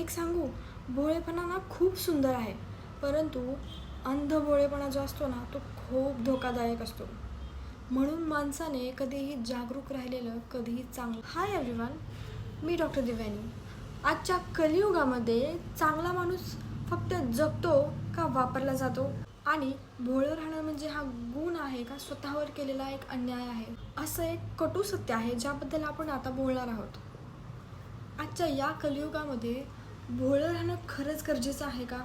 एक सांगू, भोळेपणा ना खूप सुंदर आहे, परंतु अंध भोळेपणा जो असतो ना तो खूप धोकादायक असतो. म्हणून माणसाने कधीही जागरूक राहिलेलं कधीही चांगलं. हाय एव्हरीवन, मी डॉक्टर दिव्यानी. आजच्या कलियुगामध्ये चांगला माणूस फक्त जगतो का वापरला जातो, आणि भोळं राहणं म्हणजे हा गुण आहे का स्वतःवर केलेला एक अन्याय आहे, असं एक कटू सत्य आहे ज्याबद्दल आपण आता बोलणार आहोत. आजच्या या कलियुगामध्ये भोळं राहणं खरंच गरजेचं आहे का?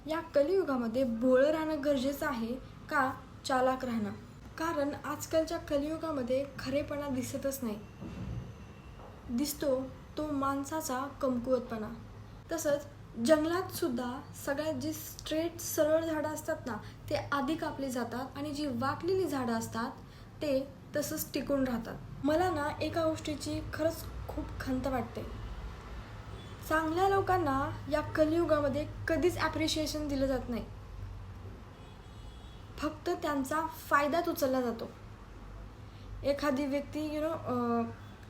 या कलियुगामध्ये भोळं राहणं गरजेचं आहे का चालाक राहणं? कारण आजकालच्या कलियुगामध्ये खरेपणा दिसतच नाही. दिसतो तो माणसाचा कमकुवतपणा. तसंच जंगलात सुद्धा सगळ्यात जी स्ट्रेट सरळ झाडं असतात ना ते आधी कापली जातात, आणि जी वाकलेली झाडं असतात ते तसंच टिकून राहतात. मला ना एका गोष्टीची खरंच खूप खंत वाटते. चांगल्या लोकांना या कलियुगामध्ये कधीच ॲप्रिशिएशन दिलं जात नाही. फक्त त्यांचा फायदाच उचलला जातो. एखादी व्यक्ती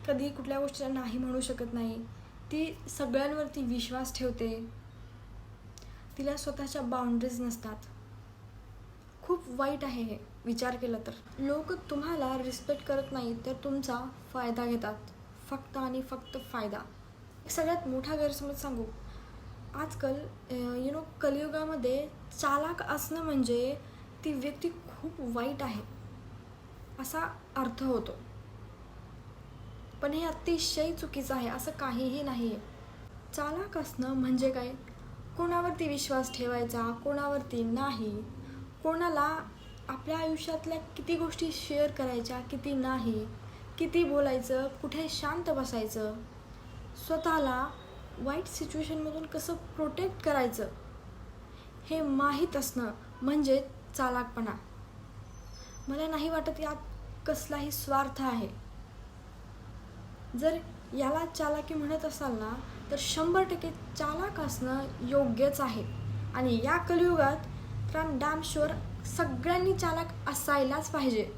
कधी कुठल्या गोष्टीला नाही म्हणू शकत नाही. ती सगळ्यांवरती विश्वास ठेवते. तिला स्वतःच्या बाउंड्रीज नसतात. खूप वाईट आहे हे विचार केला तर. लोक तुम्हाला रिस्पेक्ट करत नाही तर तुमचा फायदा घेतात. फक्त आणि फक्त फायदा. एक सगळ्यात मोठा गैरसमज सांगू. आजकाल कलियुगामध्ये चालाक असणं म्हणजे ती व्यक्ती खूप वाईट आहे असा अर्थ होतो. पण हे अतिशय चुकीचं आहे. असं काहीही नाही आहे. चालाक असणं म्हणजे काय? कोणावरती विश्वास ठेवायचा, कोणावरती नाही, कोणाला आपल्या आयुष्यातल्या किती गोष्टी शेअर करायच्या, किती नाही, किती बोलायचं, कुठे शांत बसायचं, स्वतःला वाईट सिच्युएशनमधून कसं प्रोटेक्ट करायचं हे माहीत असणं म्हणजे चालाकपणा. मला नाही वाटत यात कसलाही स्वार्थ आहे. जर याला चालाकी म्हणत असाल ना तर 100% चालाक असणं योग्यच आहे. आणि या कलियुगात तर डॅम शुअर सगळ्यांनी चालाक असायलाच पाहिजे.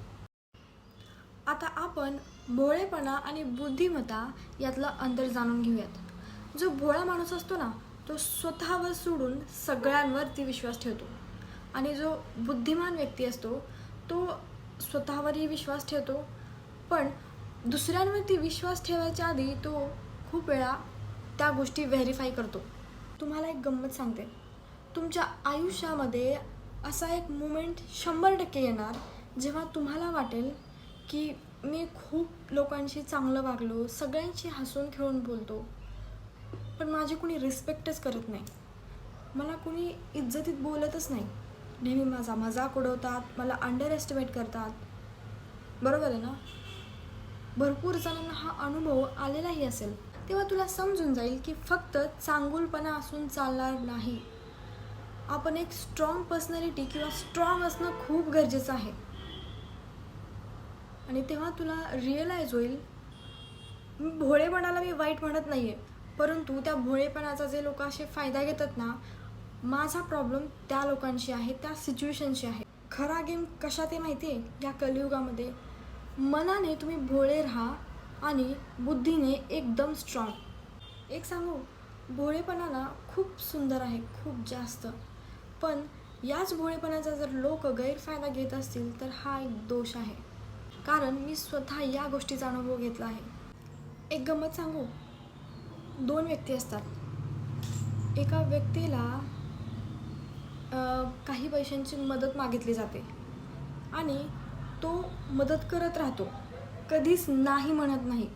आता आपण भोळेपणा आणि बुद्धिमत्ता यातलं अंतर जाणून घेऊयात. जो भोळा माणूस असतो ना तो स्वतःवर सोडून सगळ्यांवरती विश्वास ठेवतो, आणि जो बुद्धिमान व्यक्ती असतो तो स्वतःवरही विश्वास ठेवतो, पण दुसऱ्यांवरती विश्वास ठेवायच्या आधी तो खूप वेळा त्या गोष्टी व्हेरीफाय करतो. तुम्हाला एक गंमत सांगते. तुमच्या आयुष्यामध्ये असा एक मोमेंट 100% येणार जेव्हा तुम्हाला वाटेल की मी खूप लोकांशी चांगलं वागलो, सगळ्यांशी हसून खेळून बोलतो, पण माझी कुणी रिस्पेक्टच करत नाही. मला कुणी इज्जतीत बोलतच नाही. नेहमी माझा मजाक उडवतात, मला अंडर एस्टिमेट करतात. बरोबर आहे ना? भरपूर जणांना हा अनुभव आलेलाही असेल. तेव्हा तुला समजून जाईल की फक्त चांगुलपणा असून चालणार नाही. आपण एक स्ट्रॉंग पर्सनॅलिटी किंवा स्ट्रॉंग असणं खूप गरजेचं आहे. आणि तेव्हा तुला रिअलाइज होईल. भोळेपणाला मी वाईट म्हणत नाही आहे, परंतु त्या भोळेपणाचा जे लोक असे फायदा घेतात ना, माझा प्रॉब्लेम त्या लोकांशी आहे, त्या सिच्युएशनशी आहे. खरा गेम कशात आहे माहिती आहे? या कलियुगामध्ये मनाने तुम्ही भोळे राहा आणि बुद्धीने एकदम स्ट्रॉंग. एक सांगू, भोळेपणा ना खूप सुंदर आहे, खूप जास्त. पण याच भोळेपणाचा जर लोक गैरफायदा घेत असतील तर हा एक दोष आहे. कारण मी स्वतः या गोष्टीचा अनुभव घेतला आहे. एक गंमत सांगू. 2 व्यक्ती असतात. एका व्यक्तीला काही पैशांची मदत मागितली जाते आणि तो मदत करत राहतो, कधीच नाही म्हणत नाही.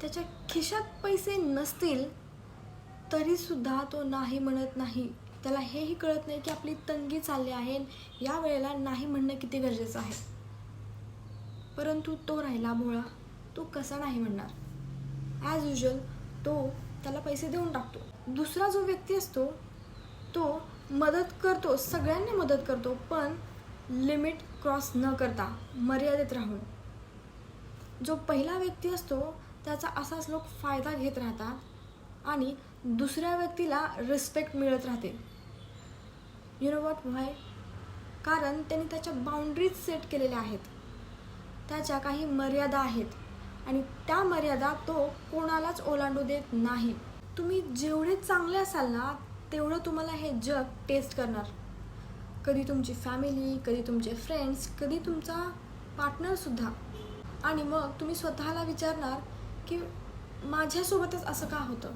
त्याच्या खिशात पैसे नसतील तरीसुद्धा तो नाही म्हणत नाही. त्याला हेही कळत नाही की आपली तंगी चालली आहे, या वेळेला नाही म्हणणं किती गरजेचं आहे. परंतु तो राहिला भोळा. तो कसा नाही म्हणणार? ॲज युजल तो त्याला पैसे देऊन टाकतो. दुसरा जो व्यक्ती असतो तो मदत करतो, सगळ्यांना मदत करतो, पण लिमिट क्रॉस न करता, मर्यादित राहून. जो पहिला व्यक्ती असतो त्याचा असाच लोक फायदा घेत राहतात आणि दुसऱ्या व्यक्तीला रिस्पेक्ट मिळत राहते. यू नो व्हॉट व्हाय? कारण त्यांनी त्याच्या बाउंड्रीज सेट केलेल्या आहेत. त्याच्या काही मर्यादा आहेत आणि त्या मर्यादा तो कोणालाच ओलांडू देत नाही. तुम्ही जेवढे चांगले असाल ना तेवढं तुम्हाला हे जग टेस्ट करणार. कधी तुमची फॅमिली, कधी तुमचे फ्रेंड्स, कधी तुमचा पार्टनरसुद्धा. आणि मग तुम्ही स्वतःला विचारणार की माझ्यासोबतच असं का होतं.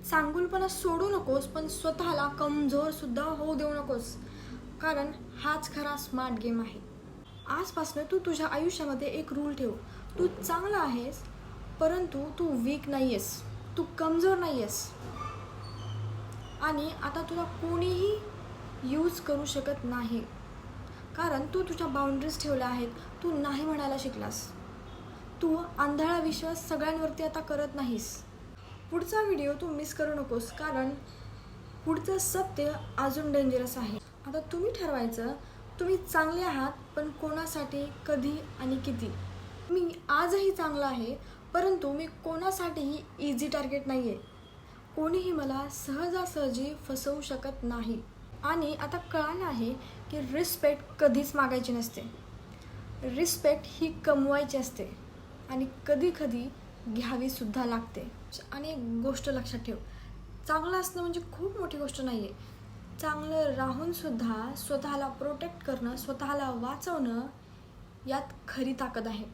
चांगुलपणा सोडू नकोस, पण स्वतःला कमजोरसुद्धा होऊ देऊ नकोस, कारण हाच खरा स्मार्ट गेम आहे. आजपासून तू तुझ्या आयुष्यामध्ये एक रूल ठेव. तू चांगला आहेस, परंतु तू वीक नाही आहेस, तू कमजोर नाही आहेस. आणि आता तुला कोणीही यूज करू शकत नाही, कारण तू तुझ्या बाउंड्रीज ठेवल्या आहेत. तू नाही म्हणायला शिकलास. तू आंधळा विश्वास सगळ्यांवरती आता करत नाहीस. पुढचा व्हिडिओ तू मिस करू नकोस, कारण पुढचं सत्य अजून डेंजरस आहे. आता तुम्ही ठरवायचं, तुम्ही चांगले आहात, पण कोणासाठी, कधी आणि किती. मी आजही चांगला आहे, परंतु मी कोणासाठीही इझी टार्गेट नाही आहे. कोणीही मला सहजासहजी फसवू शकत नाही. आणि आता कळालं आहे की रिस्पेक्ट कधीच मागायची नसते. रिस्पेक्ट ही कमवायची असते आणि कधी कधी घ्यावीसुद्धा लागते. आणि एक गोष्ट लक्षात ठेव, चांगलं असणं म्हणजे खूप मोठी गोष्ट नाही आहे. चांगलं राहूनसुद्धा स्वतःला प्रोटेक्ट करणं, स्वतःला वाचवणं, यात खरी ताकद आहे.